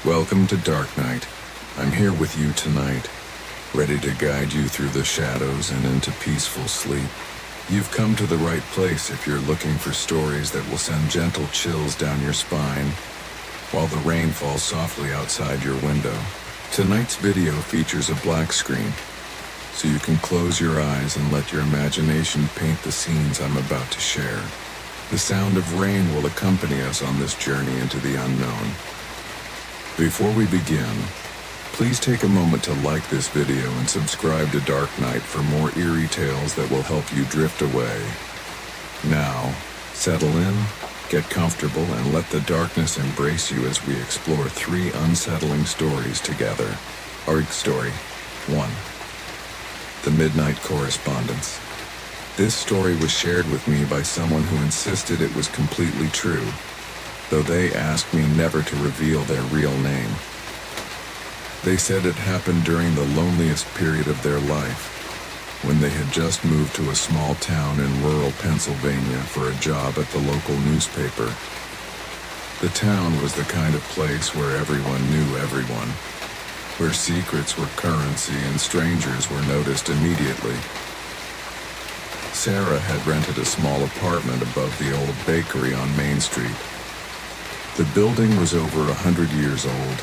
Welcome to Dark Night. I'm here with you tonight, ready to guide you through the shadows and into peaceful sleep. You've come to the right place if you're looking for stories that will send gentle chills down your spine while the rain falls softly outside your window. Tonight's video features a black screen, so you can close your eyes and let your imagination paint the scenes I'm about to share. The sound of rain will accompany us on this journey into the unknown. Before we begin, please take a moment to like this video and subscribe to Dark Night for more eerie tales that will help you drift away. Now, settle in, get comfortable, and let the darkness embrace you as we explore 3 unsettling stories together. Our story 1. The Midnight Correspondence. This story was shared with me by someone who insisted it was completely true, though they asked me never to reveal their real name. They said it happened during the loneliest period of their life, when they had just moved to a small town in rural Pennsylvania for a job at the local newspaper. The town was the kind of place where everyone knew everyone, where secrets were currency and strangers were noticed immediately. Sarah had rented a small apartment above the old bakery on Main Street. The building was over 100 years old,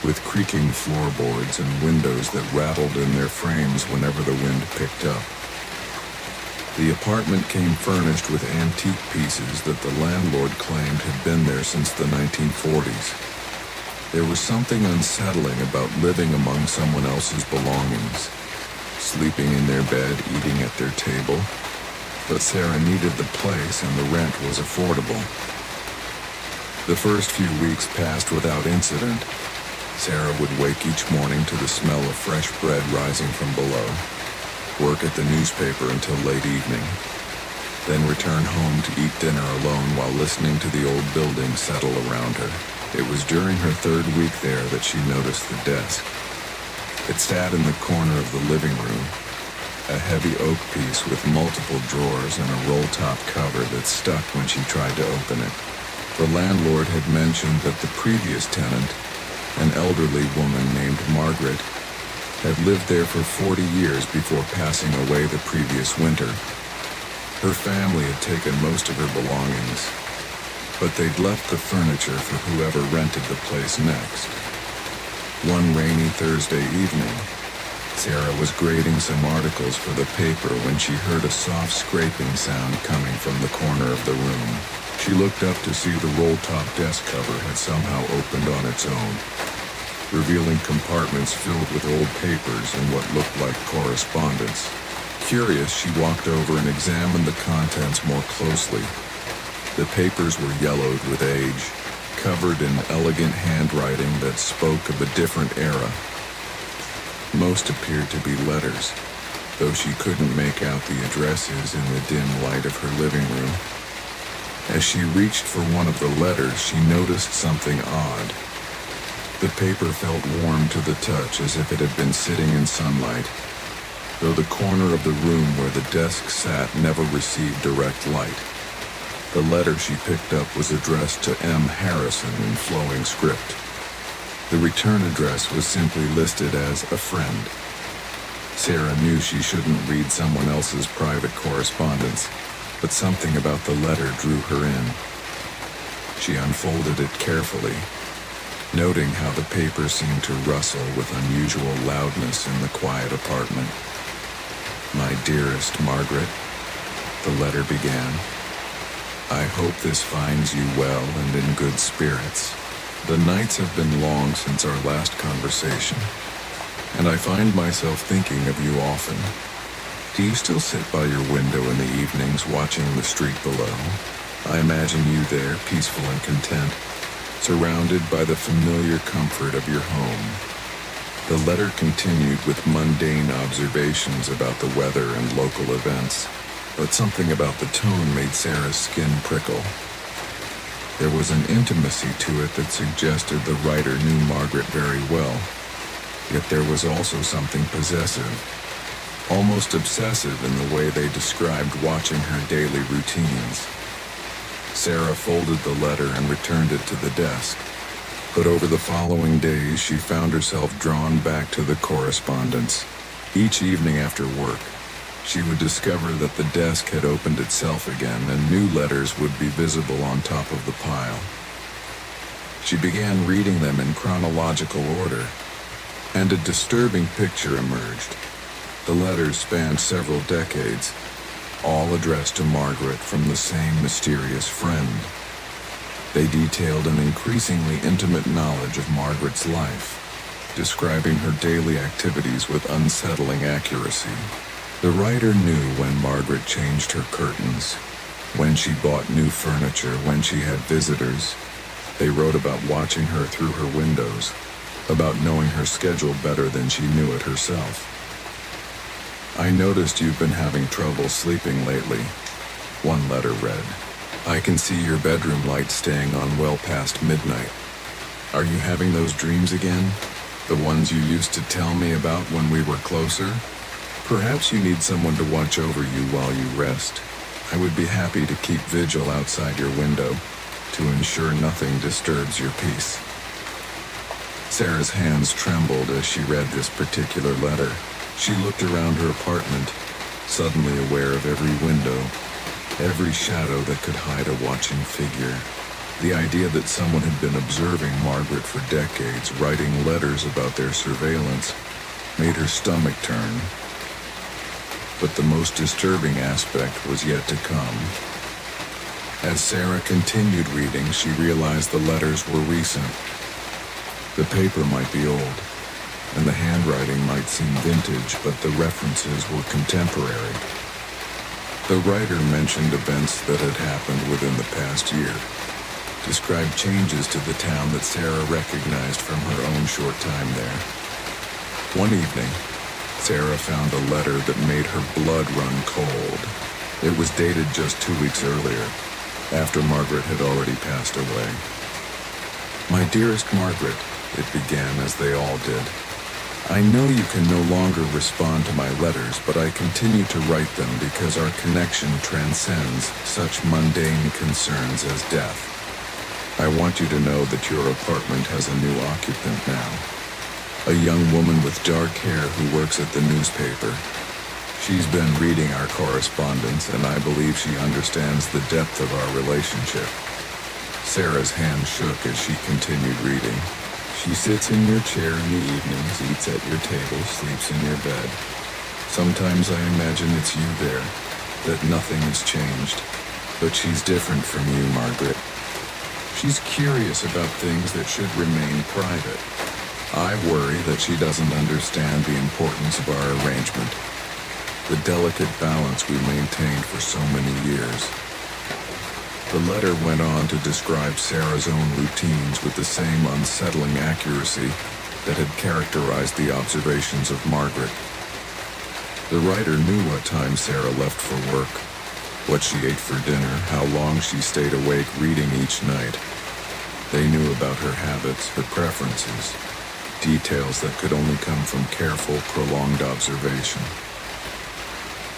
with creaking floorboards and windows that rattled in their frames whenever the wind picked up. The apartment came furnished with antique pieces that the landlord claimed had been there since the 1940s. There was something unsettling about living among someone else's belongings, sleeping in their bed, eating at their table, but Sarah needed the place and the rent was affordable. The first few weeks passed without incident. Sarah would wake each morning to the smell of fresh bread rising from below, work at the newspaper until late evening, then return home to eat dinner alone while listening to the old building settle around her. It was during her 3rd week there that she noticed the desk. It sat in the corner of the living room, a heavy oak piece with multiple drawers and a roll-top cover that stuck when she tried to open it. The landlord had mentioned that the previous tenant, an elderly woman named Margaret, had lived there for 40 years before passing away the previous winter. Her family had taken most of her belongings, but they'd left the furniture for whoever rented the place next. One rainy Thursday evening, Sarah was grading some articles for the paper when she heard a soft scraping sound coming from the corner of the room. She looked up to see the roll-top desk cover had somehow opened on its own, revealing compartments filled with old papers and what looked like correspondence. Curious, she walked over and examined the contents more closely. The papers were yellowed with age, covered in elegant handwriting that spoke of a different era. Most appeared to be letters, though she couldn't make out the addresses in the dim light of her living room. As she reached for one of the letters, she noticed something odd. The paper felt warm to the touch, as if it had been sitting in sunlight, though the corner of the room where the desk sat never received direct light. The letter she picked up was addressed to M. Harrison in flowing script. The return address was simply listed as a friend. Sarah knew she shouldn't read someone else's private correspondence, but something about the letter drew her in. She unfolded it carefully, noting how the paper seemed to rustle with unusual loudness in the quiet apartment. "My dearest Margaret," the letter began, "I hope this finds you well and in good spirits. The nights have been long since our last conversation, and I find myself thinking of you often. Do you still sit by your window in the evenings watching the street below? I imagine you there, peaceful and content, surrounded by the familiar comfort of your home." The letter continued with mundane observations about the weather and local events, but something about the tone made Sarah's skin prickle. There was an intimacy to it that suggested the writer knew Margaret very well, yet there was also something possessive, almost obsessive in the way they described watching her daily routines. Sarah folded the letter and returned it to the desk. But over the following days, she found herself drawn back to the correspondence. Each evening after work, she would discover that the desk had opened itself again and new letters would be visible on top of the pile. She began reading them in chronological order, and a disturbing picture emerged. The letters spanned several decades, all addressed to Margaret from the same mysterious friend. They detailed an increasingly intimate knowledge of Margaret's life, describing her daily activities with unsettling accuracy. The writer knew when Margaret changed her curtains, when she bought new furniture, when she had visitors. They wrote about watching her through her windows, about knowing her schedule better than she knew it herself. "I noticed you've been having trouble sleeping lately," one letter read. "I can see your bedroom light staying on well past midnight. Are you having those dreams again? The ones you used to tell me about when we were closer? Perhaps you need someone to watch over you while you rest. I would be happy to keep vigil outside your window to ensure nothing disturbs your peace." Sarah's hands trembled as she read this particular letter. She looked around her apartment, suddenly aware of every window, every shadow that could hide a watching figure. The idea that someone had been observing Margaret for decades, writing letters about their surveillance, made her stomach turn. But the most disturbing aspect was yet to come. As Sarah continued reading, she realized the letters were recent. The paper might be old, and the handwriting might seem vintage, but the references were contemporary. The writer mentioned events that had happened within the past year, described changes to the town that Sarah recognized from her own short time there. One evening, Sarah found a letter that made her blood run cold. It was dated just 2 weeks earlier, after Margaret had already passed away. "My dearest Margaret," it began, as they all did. "I know you can no longer respond to my letters, but I continue to write them because our connection transcends such mundane concerns as death. I want you to know that your apartment has a new occupant now, a young woman with dark hair who works at the newspaper. She's been reading our correspondence, and I believe she understands the depth of our relationship." Sarah's hand shook as she continued reading. "She sits in your chair in the evenings, eats at your table, sleeps in your bed. Sometimes I imagine it's you there, that nothing has changed. But she's different from you, Margaret. She's curious about things that should remain private. I worry that she doesn't understand the importance of our arrangement, the delicate balance we maintained for so many years." The letter went on to describe Sarah's own routines with the same unsettling accuracy that had characterized the observations of Margaret. The writer knew what time Sarah left for work, what she ate for dinner, how long she stayed awake reading each night. They knew about her habits, her preferences, details that could only come from careful, prolonged observation.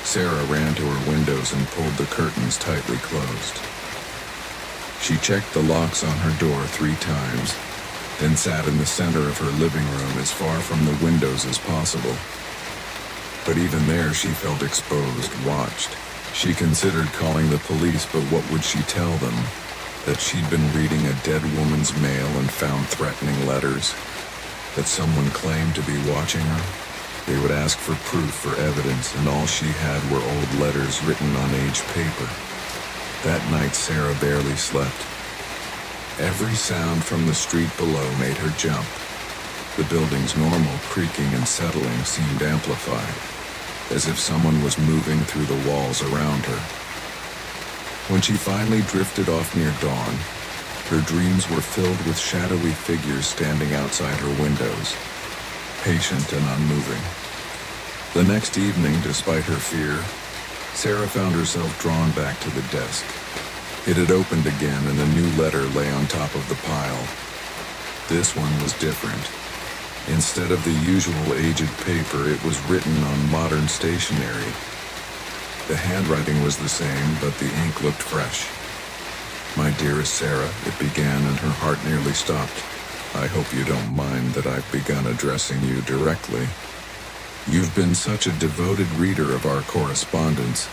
Sarah ran to her windows and pulled the curtains tightly closed. She checked the locks on her door 3 times, then sat in the center of her living room as far from the windows as possible. But even there she felt exposed, watched. She considered calling the police, but what would she tell them? That she'd been reading a dead woman's mail and found threatening letters? That someone claimed to be watching her? They would ask for proof, for evidence, and all she had were old letters written on aged paper. That night Sarah barely slept. Every sound from the street below made her jump. The building's normal creaking and settling seemed amplified, as if someone was moving through the walls around her. When she finally drifted off near dawn, her dreams were filled with shadowy figures standing outside her windows, patient and unmoving. The next evening, despite her fear, Sarah found herself drawn back to the desk. It had opened again and a new letter lay on top of the pile. This one was different. Instead of the usual aged paper, it was written on modern stationery. The handwriting was the same, but the ink looked fresh. "My dearest Sarah," it began, and her heart nearly stopped. I hope you don't mind that I've begun addressing you directly. You've been such a devoted reader of our correspondence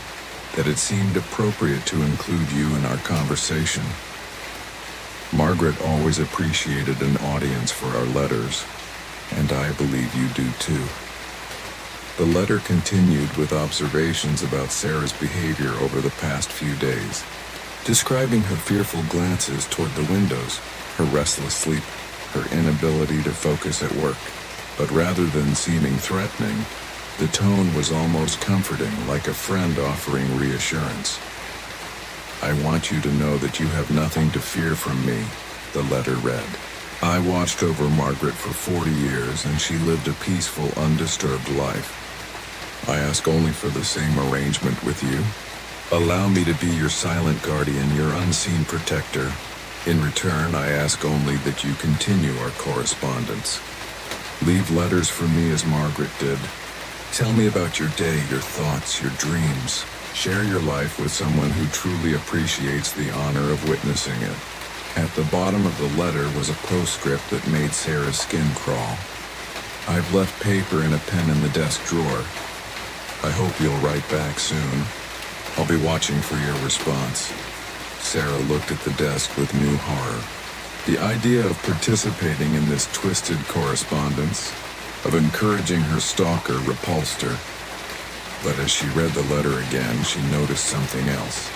that it seemed appropriate to include you in our conversation. Margaret always appreciated an audience for our letters, and I believe you do too. The letter continued with observations about Sarah's behavior over the past few days, describing her fearful glances toward the windows, her restless sleep, her inability to focus at work. But rather than seeming threatening, the tone was almost comforting, like a friend offering reassurance. I want you to know that you have nothing to fear from me, the letter read. I watched over Margaret for 40 years, and she lived a peaceful, undisturbed life. I ask only for the same arrangement with you. Allow me to be your silent guardian, your unseen protector. In return, I ask only that you continue our correspondence. Leave letters for me as Margaret did. Tell me about your day, your thoughts, your dreams. Share your life with someone who truly appreciates the honor of witnessing it. At the bottom of the letter was a postscript that made Sarah's skin crawl. I've left paper and a pen in the desk drawer. I hope you'll write back soon. I'll be watching for your response. Sarah looked at the desk with new horror. The idea of participating in this twisted correspondence, of encouraging her stalker, repulsed her. But as she read the letter again, she noticed something else.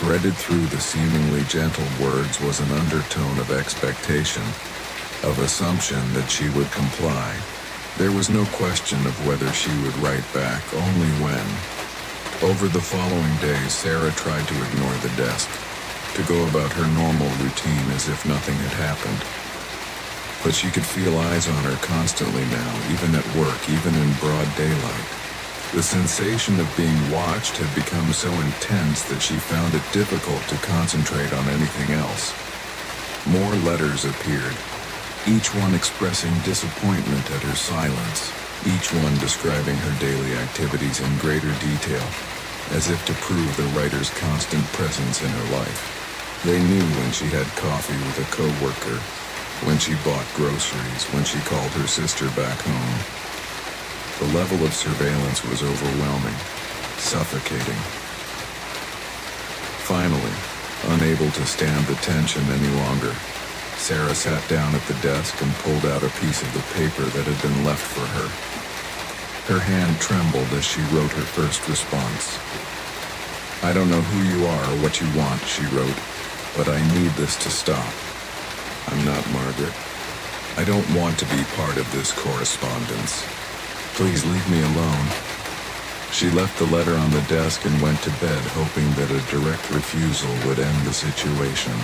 Threaded through the seemingly gentle words was an undertone of expectation, of assumption that she would comply. There was no question of whether she would write back, only when. Over the following days, Sarah tried to ignore the desk, to go about her normal routine as if nothing had happened. But she could feel eyes on her constantly now, even at work, even in broad daylight. The sensation of being watched had become so intense that she found it difficult to concentrate on anything else. More letters appeared, each one expressing disappointment at her silence, each one describing her daily activities in greater detail, as if to prove the writer's constant presence in her life. They knew when she had coffee with a coworker, when she bought groceries, when she called her sister back home. The level of surveillance was overwhelming, suffocating. Finally, unable to stand the tension any longer, Sarah sat down at the desk and pulled out a piece of the paper that had been left for her. Her hand trembled as she wrote her first response. I don't know who you are or what you want, she wrote, but I need this to stop. I'm not Margaret. I don't want to be part of this correspondence. Please leave me alone. She left the letter on the desk and went to bed, hoping that a direct refusal would end the situation.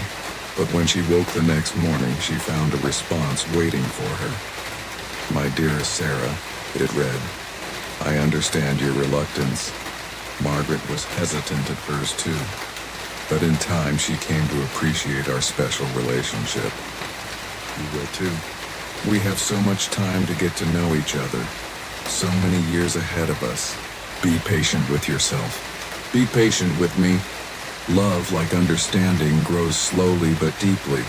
But when she woke the next morning, she found a response waiting for her. My dearest Sarah, it read, I understand your reluctance. Margaret was hesitant at first too, but in time she came to appreciate our special relationship. You will too. We have so much time to get to know each other, so many years ahead of us. Be patient with yourself. Be patient with me. Love, like understanding, grows slowly but deeply.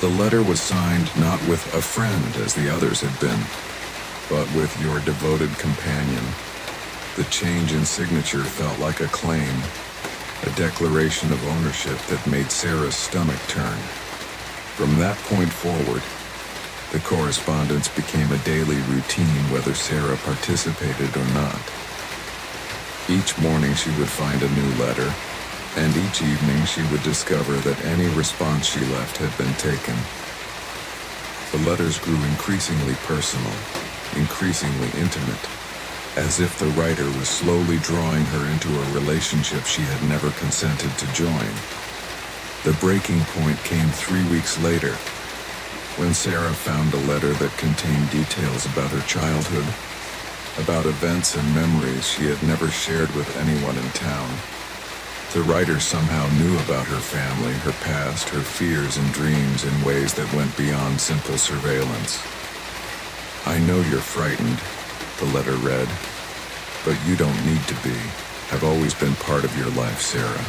The letter was signed not with a friend as the others had been, but with your devoted companion. The change in signature felt like a claim, a declaration of ownership that made Sarah's stomach turn. From that point forward, the correspondence became a daily routine whether Sarah participated or not. Each morning she would find a new letter, and each evening she would discover that any response she left had been taken. The letters grew increasingly personal, increasingly intimate, as if the writer was slowly drawing her into a relationship she had never consented to join. The breaking point came 3 weeks later, when Sarah found a letter that contained details about her childhood, about events and memories she had never shared with anyone in town. The writer somehow knew about her family, her past, her fears and dreams in ways that went beyond simple surveillance. I know you're frightened, the letter read, but you don't need to be. I've always been part of your life, Sarah.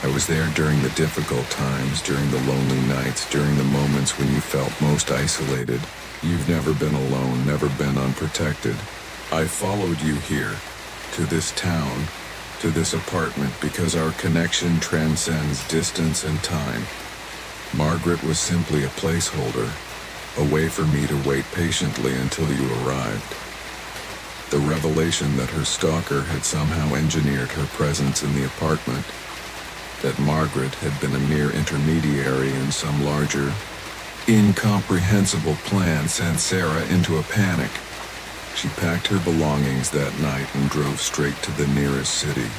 I was there during the difficult times, during the lonely nights, during the moments when you felt most isolated. You've never been alone, never been unprotected. I followed you here, to this town, to this apartment, because our connection transcends distance and time. Margaret was simply a placeholder, a way for me to wait patiently until you arrived. The revelation that her stalker had somehow engineered her presence in the apartment, that Margaret had been a mere intermediary in some larger, incomprehensible plan, sent Sarah into a panic. She packed her belongings that night and drove straight to the nearest city,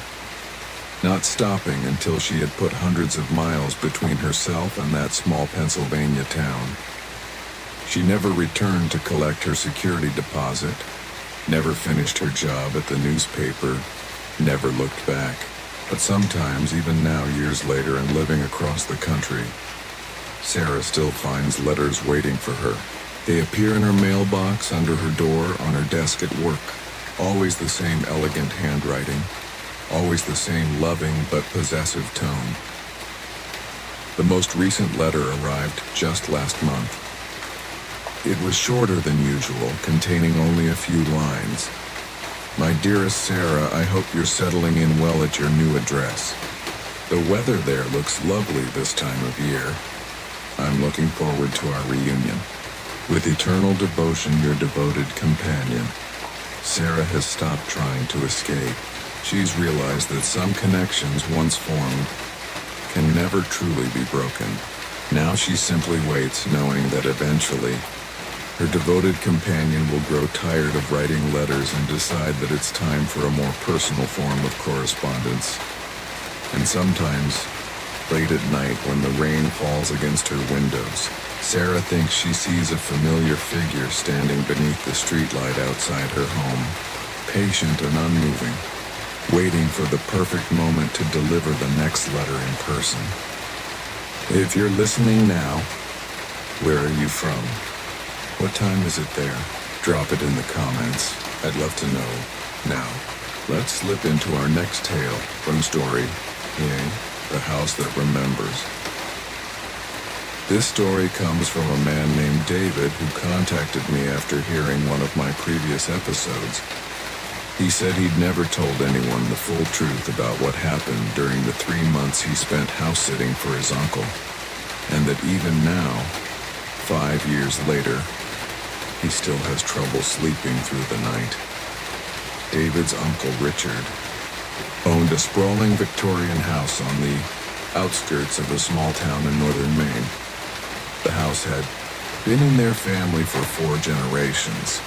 not stopping until she had put hundreds of miles between herself and that small Pennsylvania town. She never returned to collect her security deposit, never finished her job at the newspaper, never looked back. But sometimes, even now years later and living across the country, Sarah still finds letters waiting for her. They appear in her mailbox, under her door, on her desk at work. Always the same elegant handwriting, always the same loving but possessive tone. The most recent letter arrived just last month. It was shorter than usual, containing only a few lines. My dearest Sarah, I hope you're settling in well at your new address. The weather there looks lovely this time of year. I'm looking forward to our reunion. With eternal devotion, your devoted companion. Sarah has stopped trying to escape. She's realized that some connections once formed can never truly be broken. Now she simply waits, knowing that eventually her devoted companion will grow tired of writing letters and decide that it's time for a more personal form of correspondence. And sometimes, late at night when the rain falls against her windows, Sarah thinks she sees a familiar figure standing beneath the streetlight outside her home, patient and unmoving, waiting for the perfect moment to deliver the next letter in person. If you're listening now, where are you from? What time is it there? Drop it in the comments. I'd love to know. Now, let's slip into our next tale from story, The House That Remembers. This story comes from a man named David who contacted me after hearing one of my previous episodes. He said he'd never told anyone the full truth about what happened during the 3 months he spent house-sitting for his uncle, and that even now, 5 years later, he still has trouble sleeping through the night. David's uncle, Richard, owned a sprawling Victorian house on the outskirts of a small town in northern Maine. The house had been in their family for 4 generations,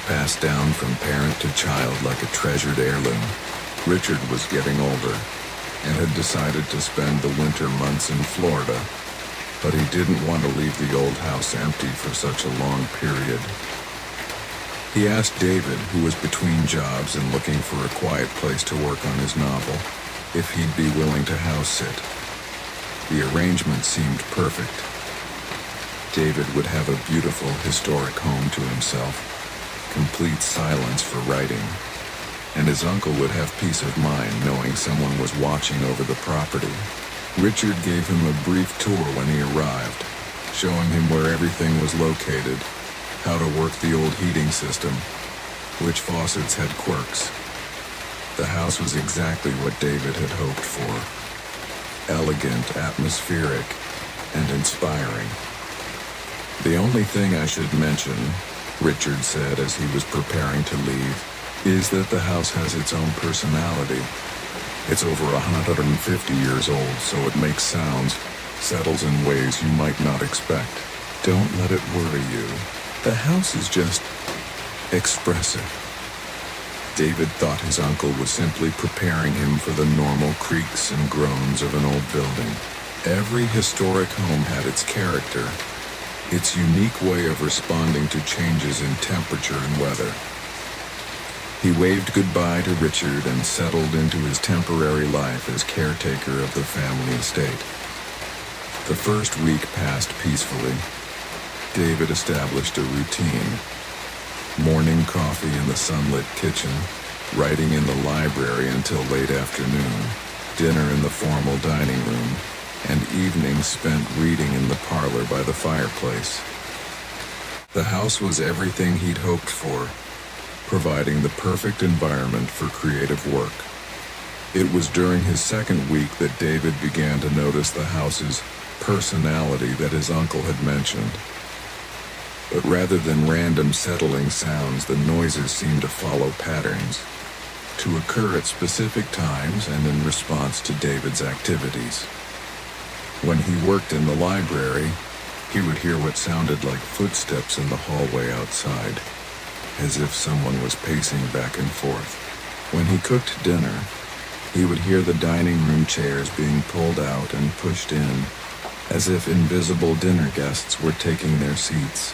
passed down from parent to child like a treasured heirloom. Richard was getting older and had decided to spend the winter months in Florida, but he didn't want to leave the old house empty for such a long period. He asked David, who was between jobs and looking for a quiet place to work on his novel, if he'd be willing to house sit. The arrangement seemed perfect. David would have a beautiful, historic home to himself, complete silence for writing, and his uncle would have peace of mind knowing someone was watching over the property. Richard gave him a brief tour when he arrived, showing him where everything was located, how to work the old heating system, which faucets had quirks. The house was exactly what David had hoped for. Elegant, atmospheric, and inspiring. The only thing I should mention, Richard said as he was preparing to leave, is that the house has its own personality. It's over 150 years old, so it makes sounds, settles in ways you might not expect. Don't let it worry you. The house is just expressive. David thought his uncle was simply preparing him for the normal creaks and groans of an old building. Every historic home had its character, its unique way of responding to changes in temperature and weather. He waved goodbye to Richard and settled into his temporary life as caretaker of the family estate. The first week passed peacefully. David established a routine. Morning coffee in the sunlit kitchen, writing in the library until late afternoon, dinner in the formal dining room, and evenings spent reading in the parlor by the fireplace. The house was everything he'd hoped for, providing the perfect environment for creative work. It was during his second week that David began to notice the house's personality that his uncle had mentioned. But rather than random settling sounds, the noises seemed to follow patterns, to occur at specific times and in response to David's activities. When he worked in the library, he would hear what sounded like footsteps in the hallway outside, as if someone was pacing back and forth. When he cooked dinner, he would hear the dining room chairs being pulled out and pushed in, as if invisible dinner guests were taking their seats.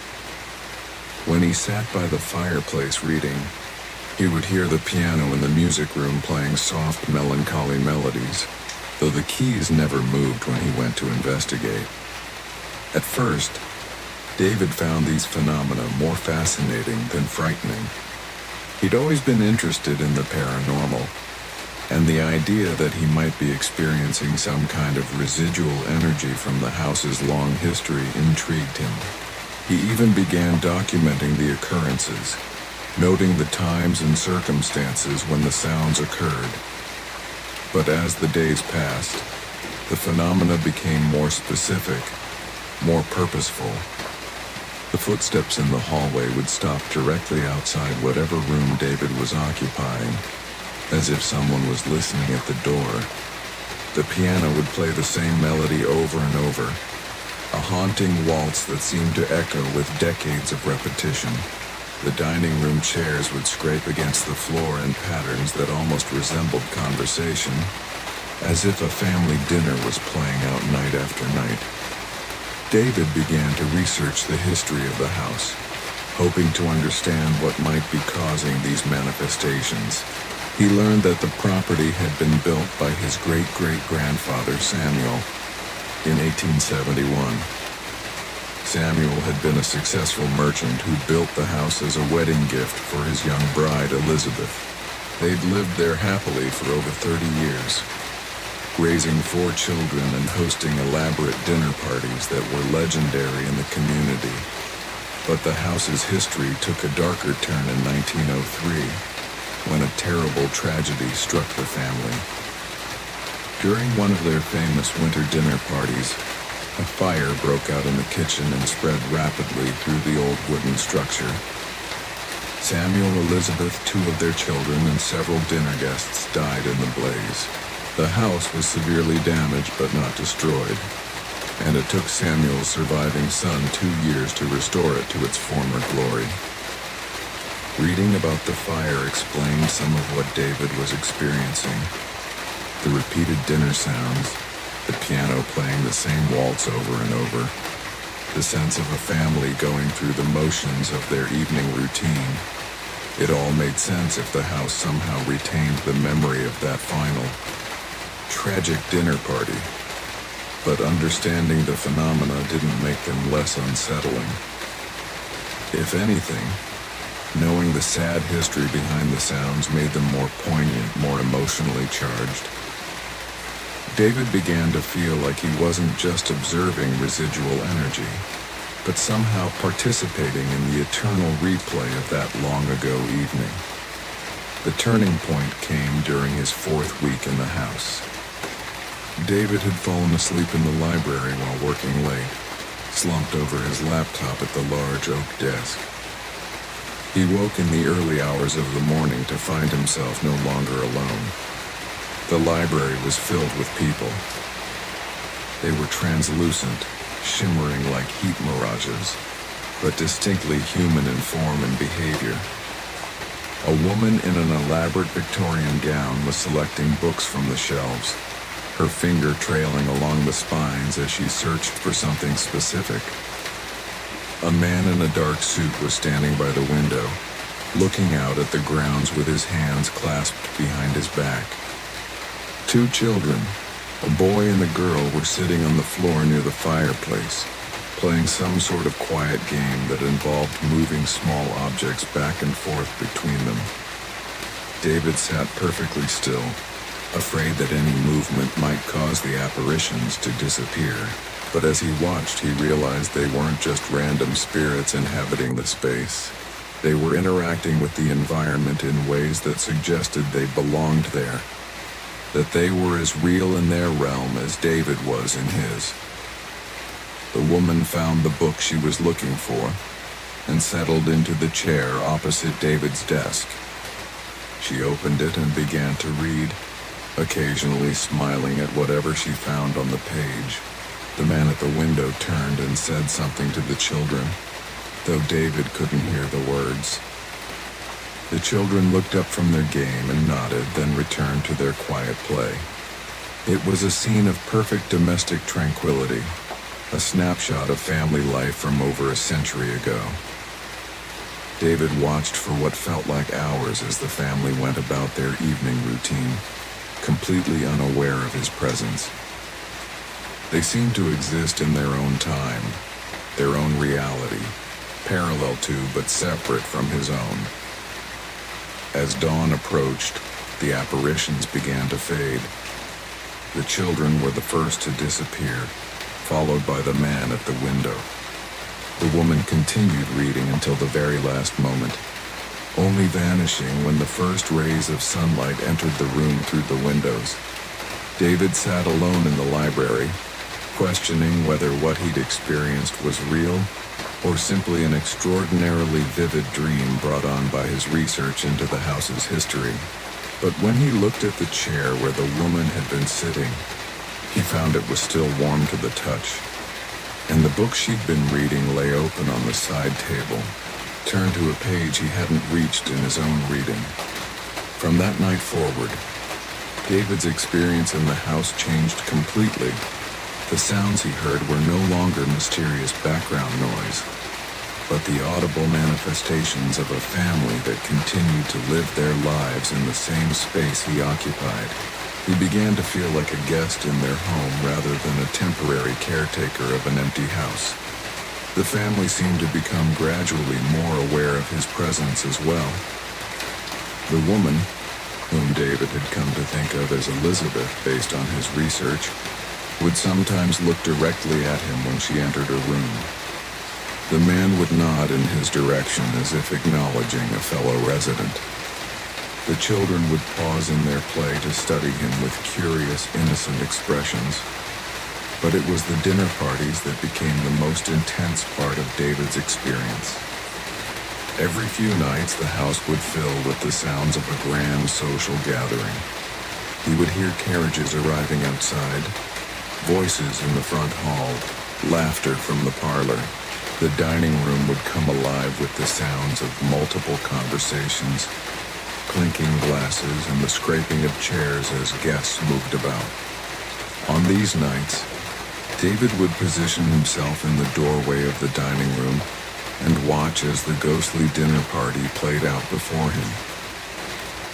When he sat by the fireplace reading, he would hear the piano in the music room playing soft, melancholy melodies, though the keys never moved when he went to investigate. At first, David found these phenomena more fascinating than frightening. He'd always been interested in the paranormal, and the idea that he might be experiencing some kind of residual energy from the house's long history intrigued him. He even began documenting the occurrences, noting the times and circumstances when the sounds occurred. But as the days passed, the phenomena became more specific, more purposeful. The footsteps in the hallway would stop directly outside whatever room David was occupying, as if someone was listening at the door. The piano would play the same melody over and over, a haunting waltz that seemed to echo with decades of repetition. The dining room chairs would scrape against the floor in patterns that almost resembled conversation, as if a family dinner was playing out night after night. David began to research the history of the house, hoping to understand what might be causing these manifestations. He learned that the property had been built by his great-great-grandfather Samuel in 1871. Samuel had been a successful merchant who built the house as a wedding gift for his young bride Elizabeth. They'd lived there happily for over 30 years, raising 4 children and hosting elaborate dinner parties that were legendary in the community. But the house's history took a darker turn in 1903, when a terrible tragedy struck the family. During one of their famous winter dinner parties, a fire broke out in the kitchen and spread rapidly through the old wooden structure. Samuel, Elizabeth, 2 of their children, and several dinner guests died in the blaze. The house was severely damaged but not destroyed, and it took Samuel's surviving son 2 years to restore it to its former glory. Reading about the fire explained some of what David was experiencing. The repeated dinner sounds, the piano playing the same waltz over and over, the sense of a family going through the motions of their evening routine. It all made sense if the house somehow retained the memory of that final, tragic dinner party. But understanding the phenomena didn't make them less unsettling. If anything, knowing the sad history behind the sounds made them more poignant, more emotionally charged. David began to feel like he wasn't just observing residual energy, but somehow participating in the eternal replay of that long-ago evening. The turning point came during his 4th week in the house. David had fallen asleep in the library while working late, slumped over his laptop at the large oak desk. He woke in the early hours of the morning to find himself no longer alone. The library was filled with people. They were translucent, shimmering like heat mirages, but distinctly human in form and behavior. A woman in an elaborate Victorian gown was selecting books from the shelves, her finger trailing along the spines as she searched for something specific. A man in a dark suit was standing by the window, looking out at the grounds with his hands clasped behind his back. 2 children, a boy and a girl, were sitting on the floor near the fireplace, playing some sort of quiet game that involved moving small objects back and forth between them. David sat perfectly still, afraid that any movement might cause the apparitions to disappear. But as he watched, he realized they weren't just random spirits inhabiting the space. They were interacting with the environment in ways that suggested they belonged there, that they were as real in their realm as David was in his. The woman found the book she was looking for and settled into the chair opposite David's desk. She opened it and began to read, occasionally smiling at whatever she found on the page. The man at the window turned and said something to the children, though David couldn't hear the words. The children looked up from their game and nodded, then returned to their quiet play. It was a scene of perfect domestic tranquility, a snapshot of family life from over a century ago. David watched for what felt like hours as the family went about their evening routine, completely unaware of his presence. They seemed to exist in their own time, their own reality, parallel to but separate from his own. As dawn approached, the apparitions began to fade. The children were the first to disappear, followed by the man at the window. The woman continued reading until the very last moment, only vanishing when the first rays of sunlight entered the room through the windows. David sat alone in the library, questioning whether what he'd experienced was real or simply an extraordinarily vivid dream brought on by his research into the house's history. But when he looked at the chair where the woman had been sitting, he found it was still warm to the touch, and the book she'd been reading lay open on the side table, turned to a page he hadn't reached in his own reading. From that night forward, David's experience in the house changed completely. The sounds he heard were no longer mysterious background noise, but the audible manifestations of a family that continued to live their lives in the same space he occupied. He began to feel like a guest in their home rather than a temporary caretaker of an empty house. The family seemed to become gradually more aware of his presence as well. The woman, whom David had come to think of as Elizabeth based on his research, would sometimes look directly at him when she entered her room. The man would nod in his direction as if acknowledging a fellow resident. The children would pause in their play to study him with curious, innocent expressions. But it was the dinner parties that became the most intense part of David's experience. Every few nights, the house would fill with the sounds of a grand social gathering. He would hear carriages arriving outside, voices in the front hall, laughter from the parlor. The dining room would come alive with the sounds of multiple conversations, clinking glasses and the scraping of chairs as guests moved about. On these nights, David would position himself in the doorway of the dining room and watch as the ghostly dinner party played out before him.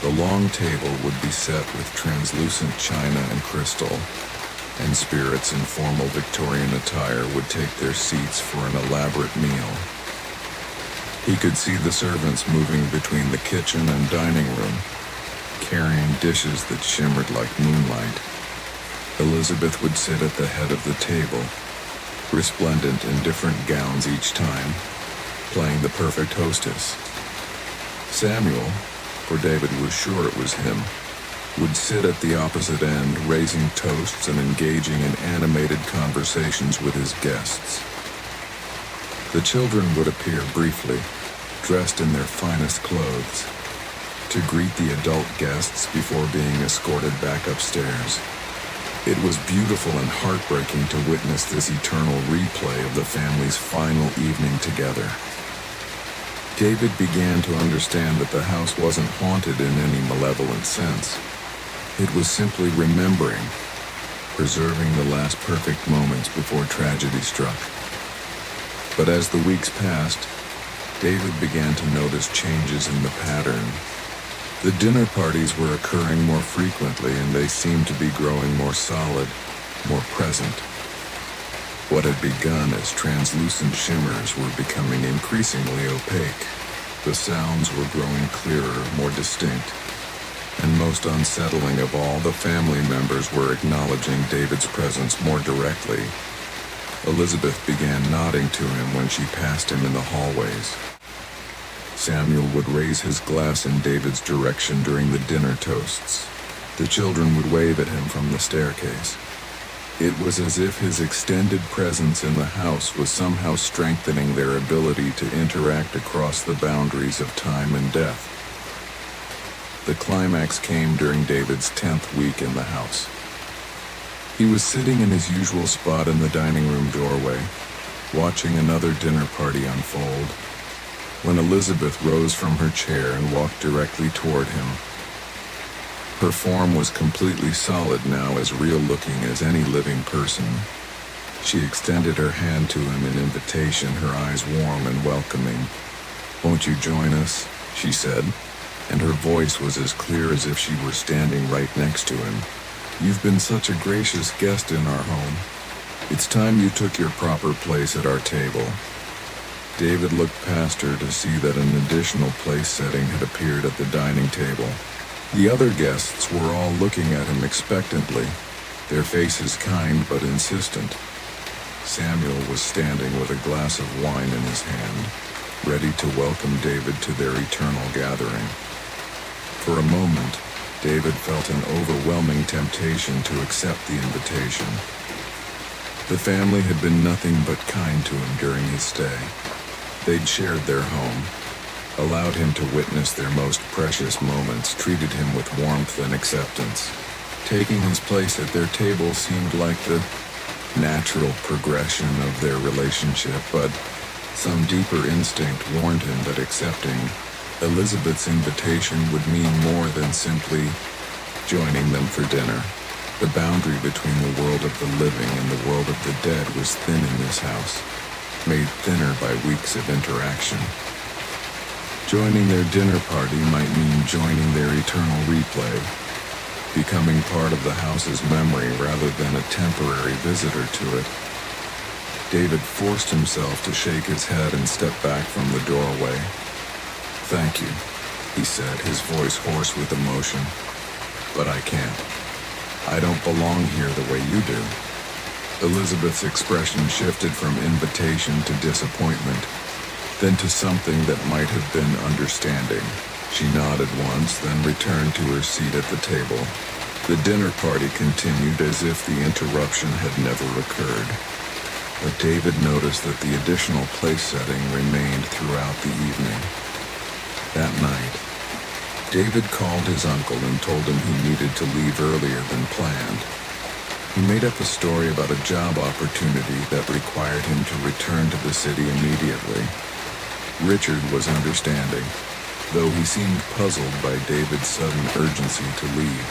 The long table would be set with translucent china and crystal, and spirits in formal Victorian attire would take their seats for an elaborate meal. He could see the servants moving between the kitchen and dining room, carrying dishes that shimmered like moonlight. Elizabeth would sit at the head of the table, resplendent in different gowns each time, playing the perfect hostess. Samuel, for David was sure it was him, would sit at the opposite end, raising toasts and engaging in animated conversations with his guests. The children would appear briefly, dressed in their finest clothes, to greet the adult guests before being escorted back upstairs. It was beautiful and heartbreaking to witness this eternal replay of the family's final evening together. David began to understand that the house wasn't haunted in any malevolent sense. It was simply remembering, preserving the last perfect moments before tragedy struck. But as the weeks passed, David began to notice changes in the pattern. The dinner parties were occurring more frequently, and they seemed to be growing more solid, more present. What had begun as translucent shimmers were becoming increasingly opaque. The sounds were growing clearer, more distinct. And most unsettling of all, the family members were acknowledging David's presence more directly. Elizabeth began nodding to him when she passed him in the hallways. Samuel would raise his glass in David's direction during the dinner toasts. The children would wave at him from the staircase. It was as if his extended presence in the house was somehow strengthening their ability to interact across the boundaries of time and death. The climax came during David's 10th week in the house. He was sitting in his usual spot in the dining room doorway, watching another dinner party unfold, when Elizabeth rose from her chair and walked directly toward him. Her form was completely solid now, as real-looking as any living person. She extended her hand to him in invitation, her eyes warm and welcoming. "Won't you join us?" she said, and her voice was as clear as if she were standing right next to him. "You've been such a gracious guest in our home. It's time you took your proper place at our table." David looked past her to see that an additional place setting had appeared at the dining table. The other guests were all looking at him expectantly, their faces kind but insistent. Samuel was standing with a glass of wine in his hand, ready to welcome David to their eternal gathering. For a moment, David felt an overwhelming temptation to accept the invitation. The family had been nothing but kind to him during his stay. They'd shared their home, allowed him to witness their most precious moments, treated him with warmth and acceptance. Taking his place at their table seemed like the natural progression of their relationship, but some deeper instinct warned him that accepting Elizabeth's invitation would mean more than simply joining them for dinner. The boundary between the world of the living and the world of the dead was thin in this house, made thinner by weeks of interaction. Joining their dinner party might mean joining their eternal replay, becoming part of the house's memory rather than a temporary visitor to it. David forced himself to shake his head and step back from the doorway. "Thank you," he said, his voice hoarse with emotion. "But I can't. I don't belong here the way you do." Elizabeth's expression shifted from invitation to disappointment, then to something that might have been understanding. She nodded once, then returned to her seat at the table. The dinner party continued as if the interruption had never occurred. But David noticed that the additional place setting remained throughout the evening. That night, David called his uncle and told him he needed to leave earlier than planned. He made up a story about a job opportunity that required him to return to the city immediately. Richard was understanding, though he seemed puzzled by David's sudden urgency to leave.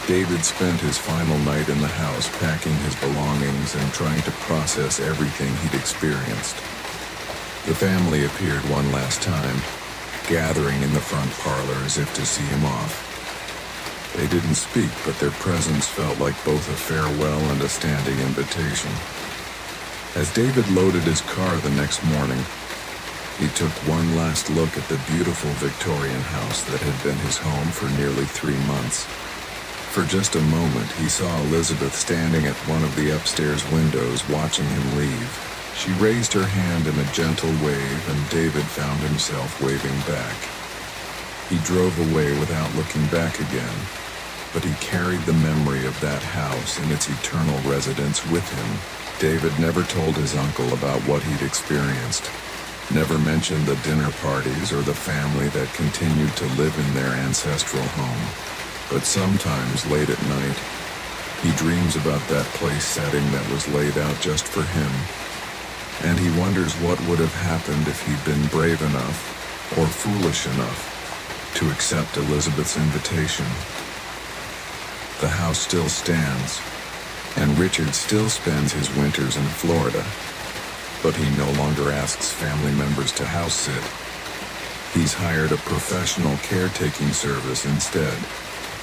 David spent his final night in the house packing his belongings and trying to process everything he'd experienced. The family appeared one last time, gathering in the front parlor as if to see him off. They didn't speak, but their presence felt like both a farewell and a standing invitation. As David loaded his car the next morning, he took one last look at the beautiful Victorian house that had been his home for nearly 3 months. For just a moment, he saw Elizabeth standing at one of the upstairs windows watching him leave. She raised her hand in a gentle wave, and David found himself waving back. He drove away without looking back again, but he carried the memory of that house and its eternal residence with him. David never told his uncle about what he'd experienced, never mentioned the dinner parties or the family that continued to live in their ancestral home. But sometimes late at night, he dreams about that place setting that was laid out just for him, and he wonders what would have happened if he'd been brave enough or foolish enough to accept Elizabeth's invitation. The house still stands, and Richard still spends his winters in Florida, but he no longer asks family members to house sit. He's hired a professional caretaking service instead,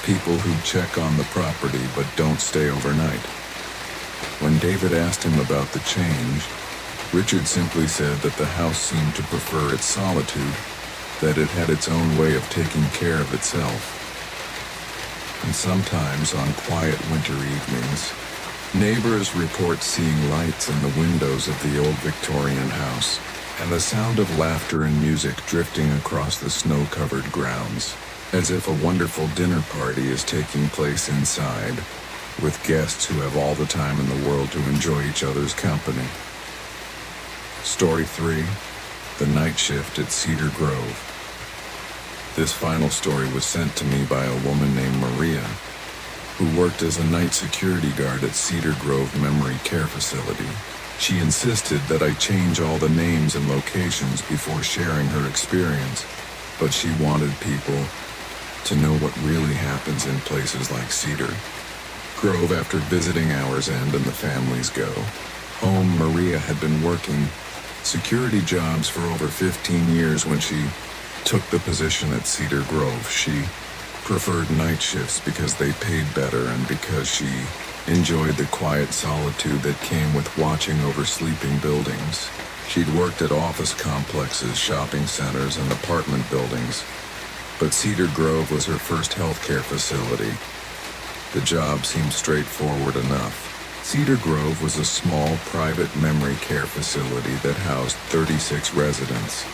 people who check on the property but don't stay overnight. When David asked him about the change, Richard simply said that the house seemed to prefer its solitude, that it had its own way of taking care of itself. and sometimes on quiet winter evenings, neighbors report seeing lights in the windows of the old Victorian house, and the sound of laughter and music drifting across the snow-covered grounds, as if a wonderful dinner party is taking place inside, with guests who have all the time in the world to enjoy each other's company. Story 3, The Night Shift at Cedar Grove. This final story was sent to me by a woman named Maria, who worked as a night security guard at Cedar Grove Memory Care Facility. She insisted that I change all the names and locations before sharing her experience, but she wanted people to know what really happens in places like Cedar Grove after visiting hours end and the families go home. Maria had been working security jobs for over 15 years when she took the position at Cedar Grove. She preferred night shifts because they paid better and because she enjoyed the quiet solitude that came with watching over sleeping buildings. She'd worked at office complexes, shopping centers, and apartment buildings, but Cedar Grove was her first healthcare facility. The job seemed straightforward enough. Cedar Grove was a small, private memory care facility that housed 36 residents,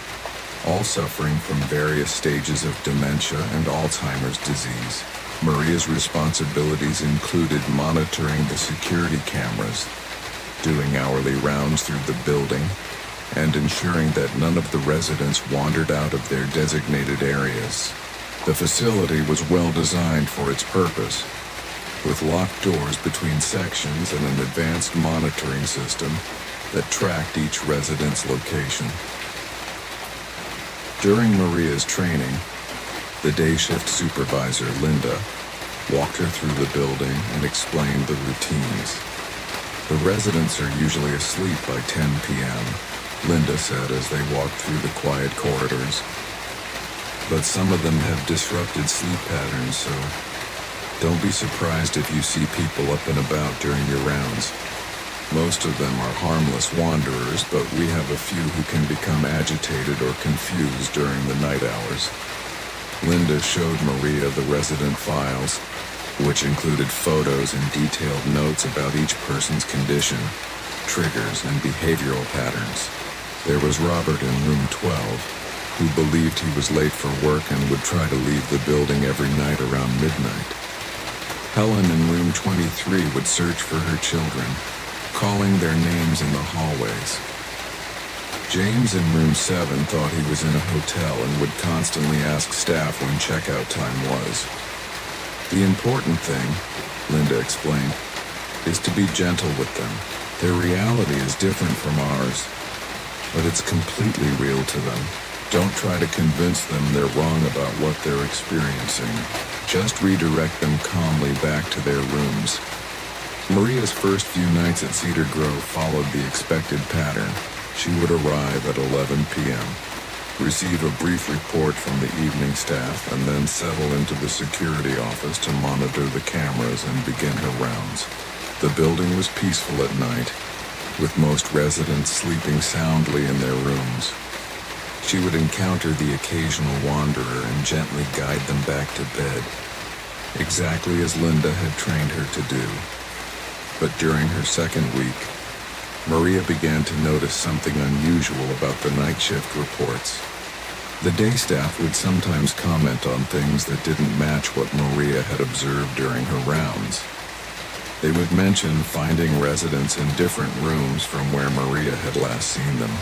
all suffering from various stages of dementia and Alzheimer's disease. Maria's responsibilities included monitoring the security cameras, doing hourly rounds through the building, and ensuring that none of the residents wandered out of their designated areas. The facility was well designed for its purpose, with locked doors between sections and an advanced monitoring system that tracked each resident's location. During Maria's training, the day shift supervisor, Linda, walked her through the building and explained the routines. The residents are usually asleep by 10 p.m., Linda said as they walked through the quiet corridors. But some of them have disrupted sleep patterns, so don't be surprised if you see people up and about during your rounds. Most of them are harmless wanderers, but we have a few who can become agitated or confused during the night hours. Linda showed Maria the resident files, which included photos and detailed notes about each person's condition, triggers, and behavioral patterns. There was Robert in room 12, who believed he was late for work and would try to leave the building every night around midnight. Helen in room 23 would search for her children, calling their names in the hallways. James in room 7 thought he was in a hotel and would constantly ask staff when checkout time was. The important thing, Linda explained, is to be gentle with them. Their reality is different from ours, but it's completely real to them. Don't try to convince them they're wrong about what they're experiencing. Just redirect them calmly back to their rooms. Maria's first few nights at Cedar Grove followed the expected pattern. She would arrive at 11 p.m., receive a brief report from the evening staff, and then settle into the security office to monitor the cameras and begin her rounds. The building was peaceful at night, with most residents sleeping soundly in their rooms. She would encounter the occasional wanderer and gently guide them back to bed, exactly as Linda had trained her to do. But during her second week, Maria began to notice something unusual about the night shift reports. The day staff would sometimes comment on things that didn't match what Maria had observed during her rounds. They would mention finding residents in different rooms from where Maria had last seen them,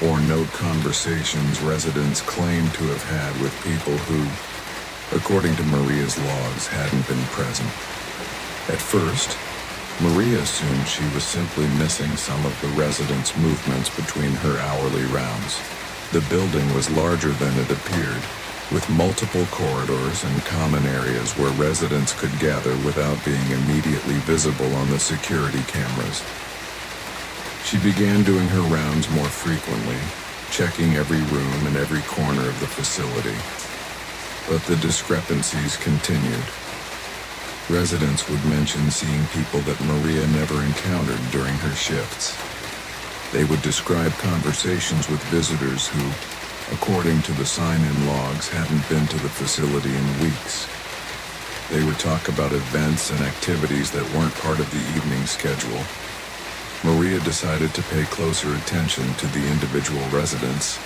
or note conversations residents claimed to have had with people who, according to Maria's logs, hadn't been present. At first, Maria assumed she was simply missing some of the residents' movements between her hourly rounds. The building was larger than it appeared, with multiple corridors and common areas where residents could gather without being immediately visible on the security cameras. She began doing her rounds more frequently, checking every room and every corner of the facility. But the discrepancies continued. Residents would mention seeing people that Maria never encountered during her shifts. They would describe conversations with visitors who, according to the sign-in logs, hadn't been to the facility in weeks. They would talk about events and activities that weren't part of the evening schedule. Maria decided to pay closer attention to the individual residents,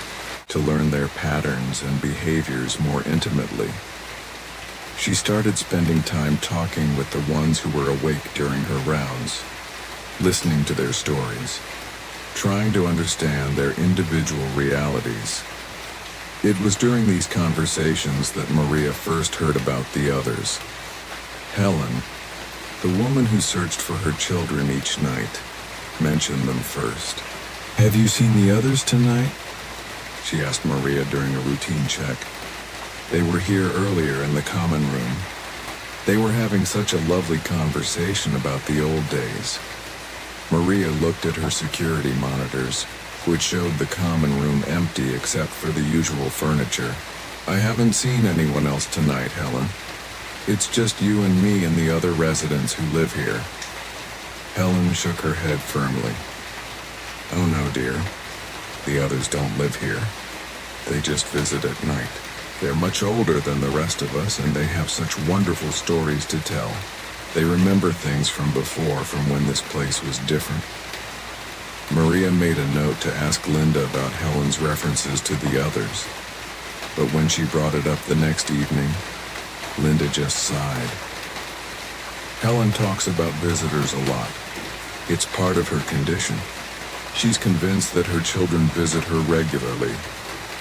to learn their patterns and behaviors more intimately. She started spending time talking with the ones who were awake during her rounds, listening to their stories, trying to understand their individual realities. It was during these conversations that Maria first heard about the others. Helen, the woman who searched for her children each night, mentioned them first. "Have you seen the others tonight?" she asked Maria during a routine check. They were here earlier in the common room. They were having such a lovely conversation about the old days. Maria looked at her security monitors, which showed the common room empty except for the usual furniture. "I haven't seen anyone else tonight, Helen. It's just you and me and the other residents who live here." Helen shook her head firmly. "Oh no, dear. The others don't live here. They just visit at night. They're much older than the rest of us, and they have such wonderful stories to tell. They remember things from before, from when this place was different." Maria made a note to ask Linda about Helen's references to the others, but when she brought it up the next evening, Linda just sighed. "Helen talks about visitors a lot. It's part of her condition. She's convinced that her children visit her regularly,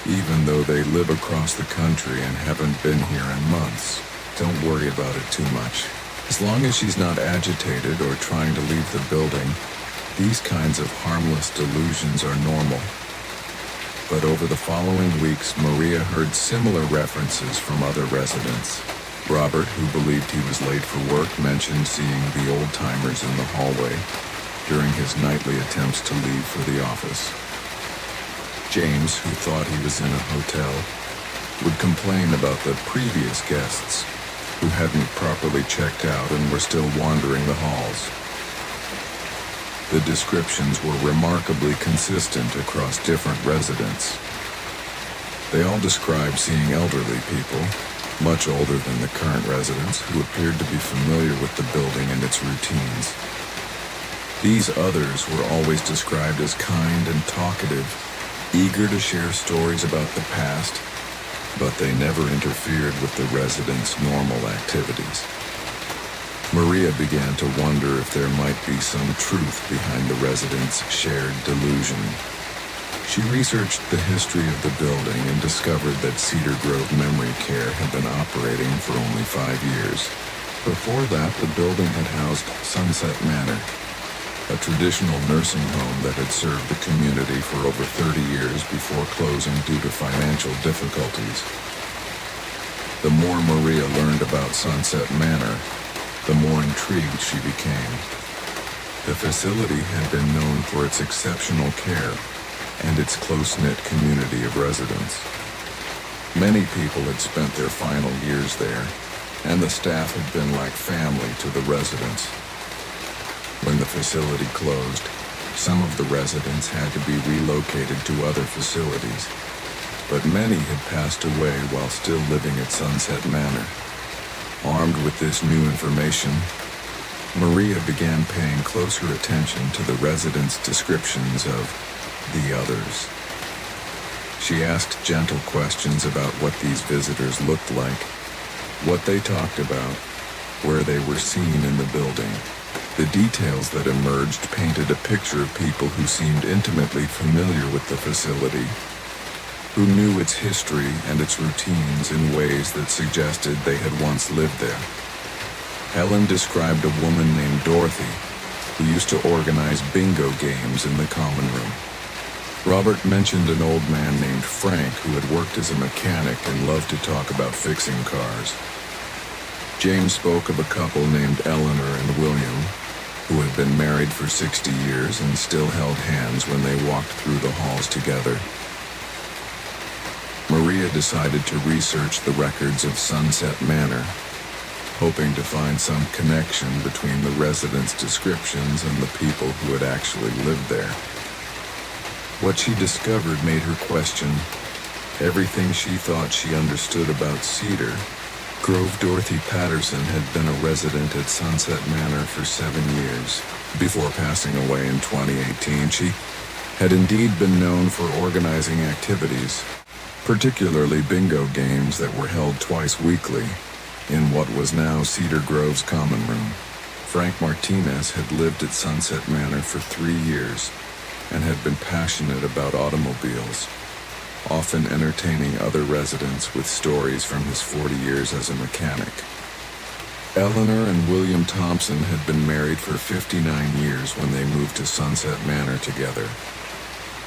even though they live across the country and haven't been here in months. Don't worry about it too much. As long as she's not agitated or trying to leave the building, these kinds of harmless delusions are normal." But over the following weeks, Maria heard similar references from other residents. Robert, who believed he was late for work, mentioned seeing the old-timers in the hallway during his nightly attempts to leave for the office. James, who thought he was in a hotel, would complain about the previous guests who hadn't properly checked out and were still wandering the halls. The descriptions were remarkably consistent across different residents. They all described seeing elderly people, much older than the current residents, who appeared to be familiar with the building and its routines. These others were always described as kind and talkative, eager to share stories about the past, but they never interfered with the residents' normal activities. Maria began to wonder if there might be some truth behind the residents' shared delusion. She researched the history of the building and discovered that Cedar Grove Memory Care had been operating for only 5 years. Before that, the building had housed Sunset Manor, a traditional nursing home that had served the community for over 30 years before closing due to financial difficulties. The more Maria learned about Sunset Manor, the more intrigued she became. The facility had been known for its exceptional care and its close-knit community of residents. Many people had spent their final years there, and the staff had been like family to the residents. When the facility closed, some of the residents had to be relocated to other facilities, but many had passed away while still living at Sunset Manor. Armed with this new information, Maria began paying closer attention to the residents' descriptions of the others. She asked gentle questions about what these visitors looked like, what they talked about, where they were seen in the building. The details that emerged painted a picture of people who seemed intimately familiar with the facility, who knew its history and its routines in ways that suggested they had once lived there. Helen described a woman named Dorothy, who used to organize bingo games in the common room. Robert mentioned an old man named Frank who had worked as a mechanic and loved to talk about fixing cars. James spoke of a couple named Eleanor and William, who had been married for 60 years and still held hands when they walked through the halls together. Maria decided to research the records of Sunset Manor, hoping to find some connection between the residents' descriptions and the people who had actually lived there. What she discovered made her question everything she thought she understood about Cedar Grove Dorothy Patterson had been a resident at Sunset Manor for 7 years. Before passing away in 2018, she had indeed been known for organizing activities, particularly bingo games that were held twice weekly in what was now Cedar Grove's common room. Frank Martinez had lived at Sunset Manor for 3 years and had been passionate about automobiles, often entertaining other residents with stories from his 40 years as a mechanic. Eleanor and William Thompson had been married for 59 years when they moved to Sunset Manor together,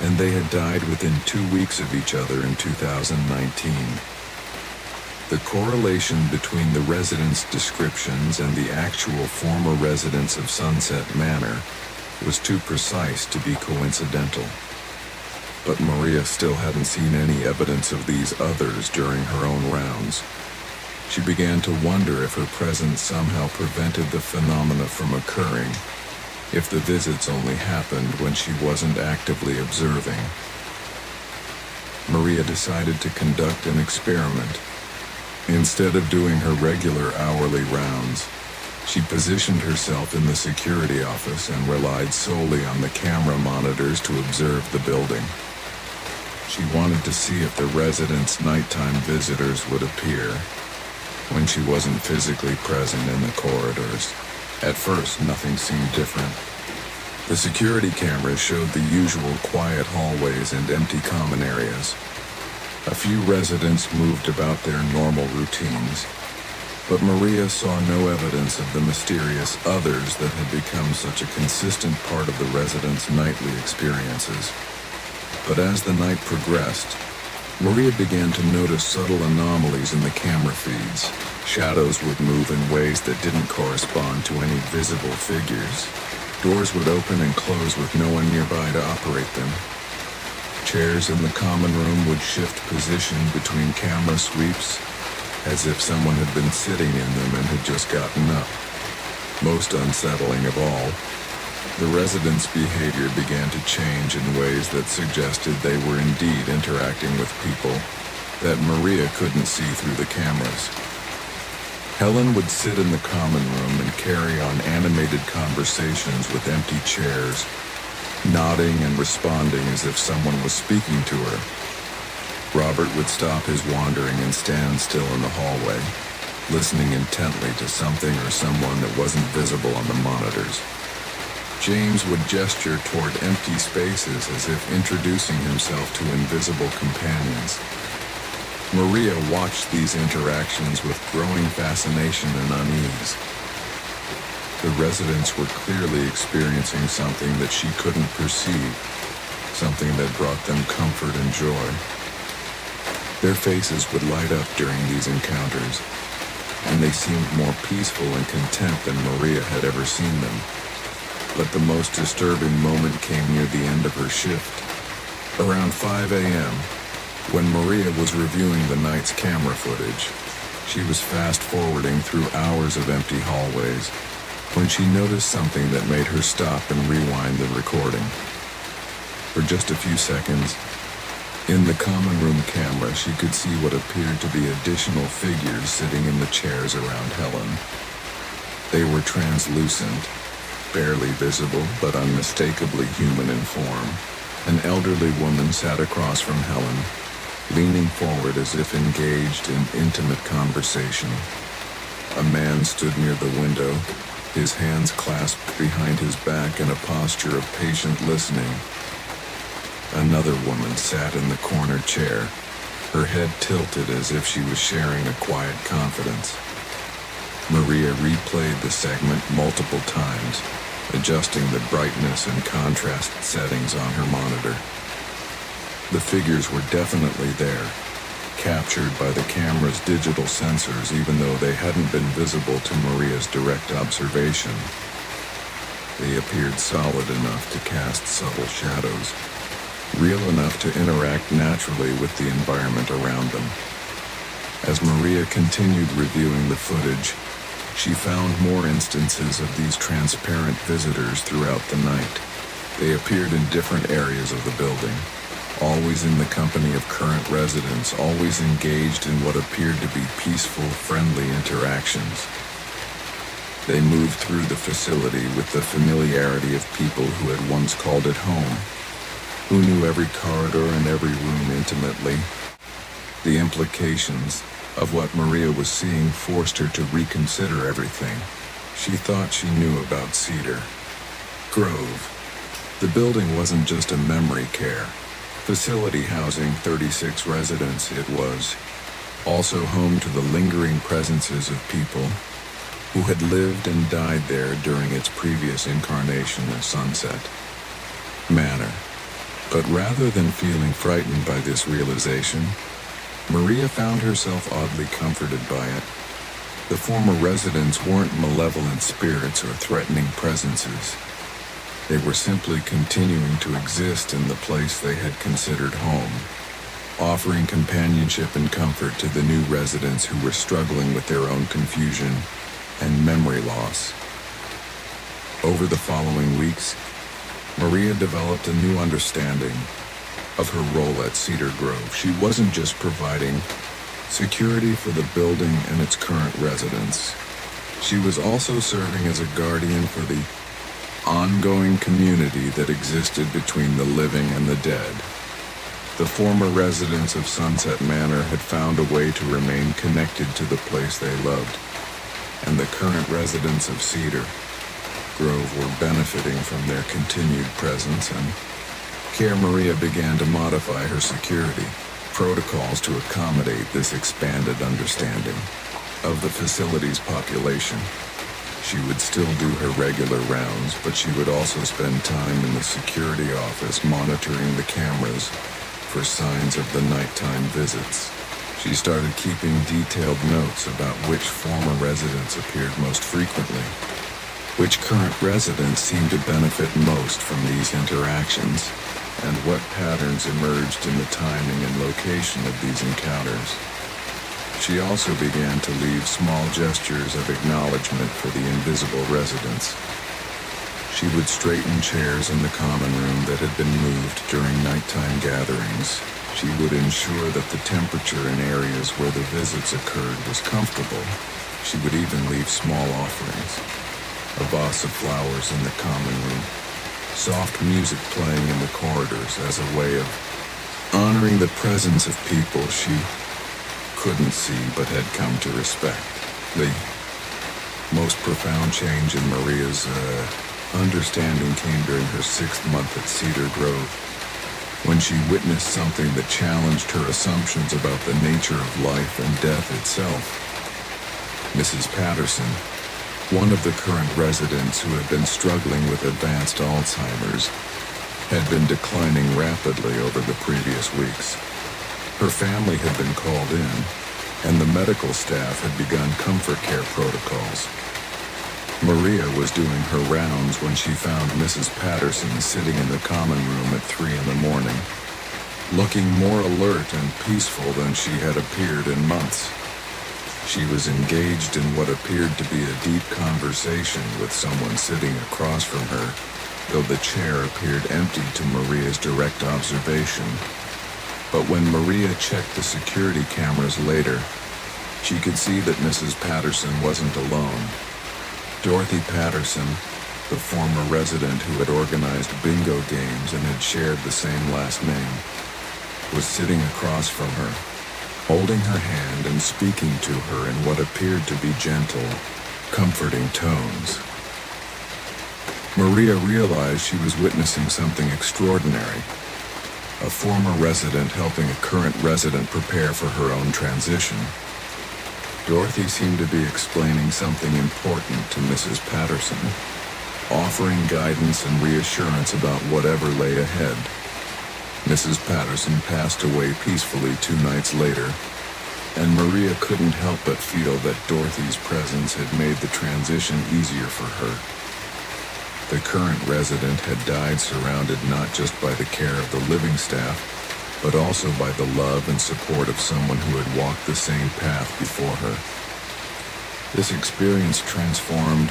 and they had died within 2 weeks of each other in 2019. The correlation between the residents' descriptions and the actual former residents of Sunset Manor was too precise to be coincidental. But Maria still hadn't seen any evidence of these others during her own rounds. She began to wonder if her presence somehow prevented the phenomena from occurring, if the visits only happened when she wasn't actively observing. Maria decided to conduct an experiment. Instead of doing her regular hourly rounds, she positioned herself in the security office and relied solely on the camera monitors to observe the building. She wanted to see if the residents' nighttime visitors would appear when she wasn't physically present in the corridors. At first, nothing seemed different. The security cameras showed the usual quiet hallways and empty common areas. A few residents moved about their normal routines, but Maria saw no evidence of the mysterious others that had become such a consistent part of the residents' nightly experiences. But as the night progressed, Maria began to notice subtle anomalies in the camera feeds. Shadows would move in ways that didn't correspond to any visible figures. Doors would open and close with no one nearby to operate them. Chairs in the common room would shift position between camera sweeps, as if someone had been sitting in them and had just gotten up. Most unsettling of all, the residents' behavior began to change in ways that suggested they were indeed interacting with people that Maria couldn't see through the cameras. Helen would sit in the common room and carry on animated conversations with empty chairs, nodding and responding as if someone was speaking to her. Robert would stop his wandering and stand still in the hallway, listening intently to something or someone that wasn't visible on the monitors. James would gesture toward empty spaces as if introducing himself to invisible companions. Maria watched these interactions with growing fascination and unease. The residents were clearly experiencing something that she couldn't perceive, something that brought them comfort and joy. Their faces would light up during these encounters, and they seemed more peaceful and content than Maria had ever seen them. But the most disturbing moment came near the end of her shift. Around 5 a.m., when Maria was reviewing the night's camera footage, she was fast-forwarding through hours of empty hallways when she noticed something that made her stop and rewind the recording. For just a few seconds, in the common room camera, she could see what appeared to be additional figures sitting in the chairs around Helen. They were translucent, barely visible but unmistakably human in form. An elderly woman sat across from Helen, leaning forward as if engaged in intimate conversation. A man stood near the window, his hands clasped behind his back in a posture of patient listening. Another woman sat in the corner chair, her head tilted as if she was sharing a quiet confidence. Maria replayed the segment multiple times, adjusting the brightness and contrast settings on her monitor. The figures were definitely there, captured by the camera's digital sensors even though they hadn't been visible to Maria's direct observation. They appeared solid enough to cast subtle shadows, real enough to interact naturally with the environment around them. As Maria continued reviewing the footage, she found more instances of these transparent visitors throughout the night. They appeared in different areas of the building, always in the company of current residents, always engaged in what appeared to be peaceful, friendly interactions. They moved through the facility with the familiarity of people who had once called it home, who knew every corridor and every room intimately. The implications of what Maria was seeing forced her to reconsider everything she thought she knew about Cedar Grove. The building wasn't just a memory care facility housing 36 residents. It was also home to the lingering presences of people who had lived and died there during its previous incarnation as Sunset Manor. But rather than feeling frightened by this realization, Maria found herself oddly comforted by it. The former residents weren't malevolent spirits or threatening presences. They were simply continuing to exist in the place they had considered home, offering companionship and comfort to the new residents who were struggling with their own confusion and memory loss. Over the following weeks, Maria developed a new understanding of her role at Cedar Grove. She wasn't just providing security for the building and its current residents. She was also serving as a guardian for the ongoing community that existed between the living and the dead. The former residents of Sunset Manor had found a way to remain connected to the place they loved, and the current residents of Cedar Grove were benefiting from their continued presence and care. Maria began to modify her security protocols to accommodate this expanded understanding of the facility's population. She would still do her regular rounds, but she would also spend time in the security office monitoring the cameras for signs of the nighttime visits. She started keeping detailed notes about which former residents appeared most frequently, which current residents seemed to benefit most from these interactions, and what patterns emerged in the timing and location of these encounters. She also began to leave small gestures of acknowledgement for the invisible residents. She would straighten chairs in the common room that had been moved during nighttime gatherings. She would ensure that the temperature in areas where the visits occurred was comfortable. She would even leave small offerings, a vase of flowers in the common room, soft music playing in the corridors as a way of honoring the presence of people she couldn't see but had come to respect. The most profound change in Maria's understanding came during her 6th month at Cedar Grove, when she witnessed something that challenged her assumptions about the nature of life and death itself. Mrs. Patterson, one of the current residents who had been struggling with advanced Alzheimer's, had been declining rapidly over the previous weeks. Her family had been called in, and the medical staff had begun comfort care protocols. Maria was doing her rounds when she found Mrs. Patterson sitting in the common room at 3 a.m, looking more alert and peaceful than she had appeared in months. She was engaged in what appeared to be a deep conversation with someone sitting across from her, though the chair appeared empty to Maria's direct observation. But when Maria checked the security cameras later, she could see that Mrs. Patterson wasn't alone. Dorothy Patterson, the former resident who had organized bingo games and had shared the same last name, was sitting across from her, holding her hand and speaking to her in what appeared to be gentle, comforting tones. Maria realized she was witnessing something extraordinary. A former resident helping a current resident prepare for her own transition. Dorothy seemed to be explaining something important to Mrs. Patterson, offering guidance and reassurance about whatever lay ahead. Mrs. Patterson passed away peacefully 2 nights later, and Maria couldn't help but feel that Dorothy's presence had made the transition easier for her. The current resident had died surrounded not just by the care of the living staff, but also by the love and support of someone who had walked the same path before her. This experience transformed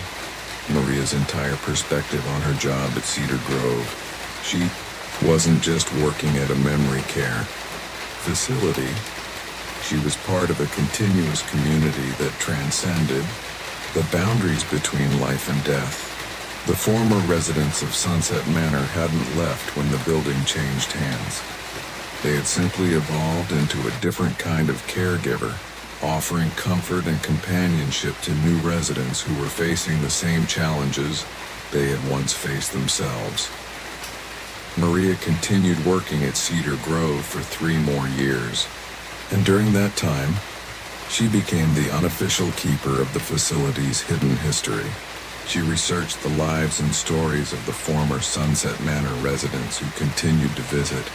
Maria's entire perspective on her job at Cedar Grove. She wasn't just working at a memory care facility. She was part of a continuous community that transcended the boundaries between life and death. The former residents of Sunset Manor hadn't left when the building changed hands. They had simply evolved into a different kind of caregiver, offering comfort and companionship to new residents who were facing the same challenges they had once faced themselves. Maria continued working at Cedar Grove for 3 more years, and during that time, she became the unofficial keeper of the facility's hidden history. She researched the lives and stories of the former Sunset Manor residents who continued to visit,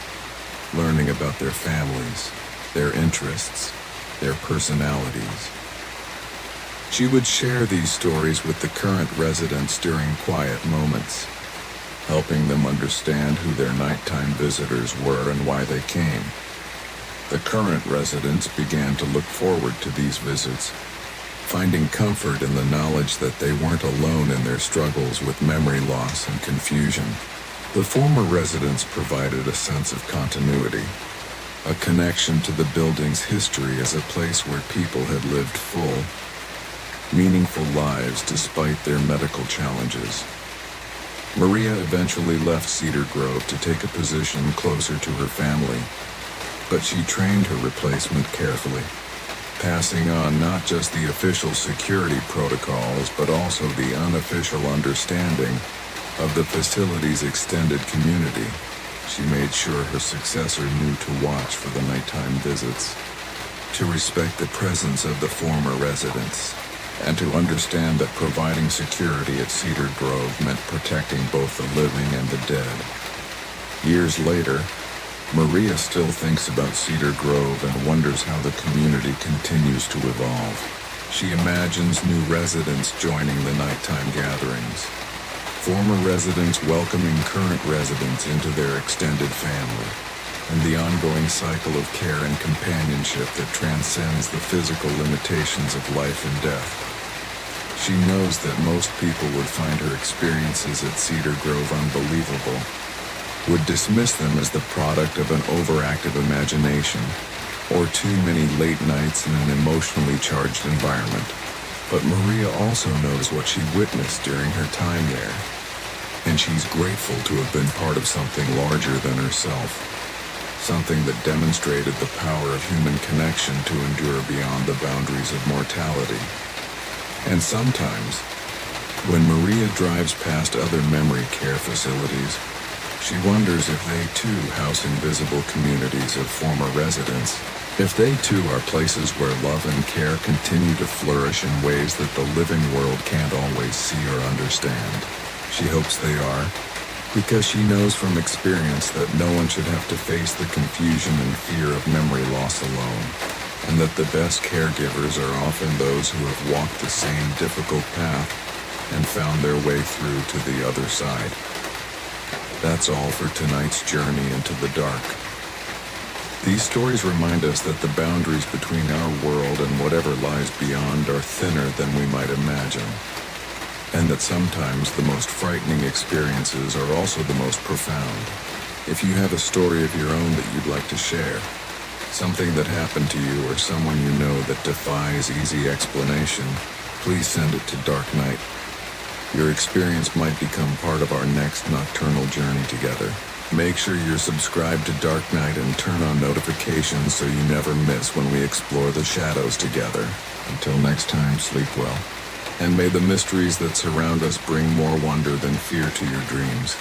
learning about their families, their interests, their personalities. She would share these stories with the current residents during quiet moments, helping them understand who their nighttime visitors were and why they came. The current residents began to look forward to these visits, finding comfort in the knowledge that they weren't alone in their struggles with memory loss and confusion. The former residents provided a sense of continuity, a connection to the building's history as a place where people had lived full, meaningful lives despite their medical challenges. Maria eventually left Cedar Grove to take a position closer to her family, but she trained her replacement carefully, passing on not just the official security protocols but also the unofficial understanding of the facility's extended community. She made sure her successor knew to watch for the nighttime visits, to respect the presence of the former residents, and to understand that providing security at Cedar Grove meant protecting both the living and the dead. Years later, Maria still thinks about Cedar Grove and wonders how the community continues to evolve. She imagines new residents joining the nighttime gatherings, former residents welcoming current residents into their extended family, and the ongoing cycle of care and companionship that transcends the physical limitations of life and death. She knows that most people would find her experiences at Cedar Grove unbelievable, would dismiss them as the product of an overactive imagination or too many late nights in an emotionally charged environment. But Maria also knows what she witnessed during her time there, and she's grateful to have been part of something larger than herself, something that demonstrated the power of human connection to endure beyond the boundaries of mortality. And sometimes, when Maria drives past other memory care facilities, she wonders if they too house invisible communities of former residents, if they too are places where love and care continue to flourish in ways that the living world can't always see or understand. She hopes they are, because she knows from experience that no one should have to face the confusion and fear of memory loss alone, and that the best caregivers are often those who have walked the same difficult path and found their way through to the other side. That's all for tonight's journey into the dark. These stories remind us that the boundaries between our world and whatever lies beyond are thinner than we might imagine, and that sometimes the most frightening experiences are also the most profound. If you have a story of your own that you'd like to share, something that happened to you or someone you know that defies easy explanation, please send it to Dark Night. Your experience might become part of our next nocturnal journey together. Make sure you're subscribed to Dark Night and turn on notifications so you never miss when we explore the shadows together. Until next time, sleep well. And may the mysteries that surround us bring more wonder than fear to your dreams.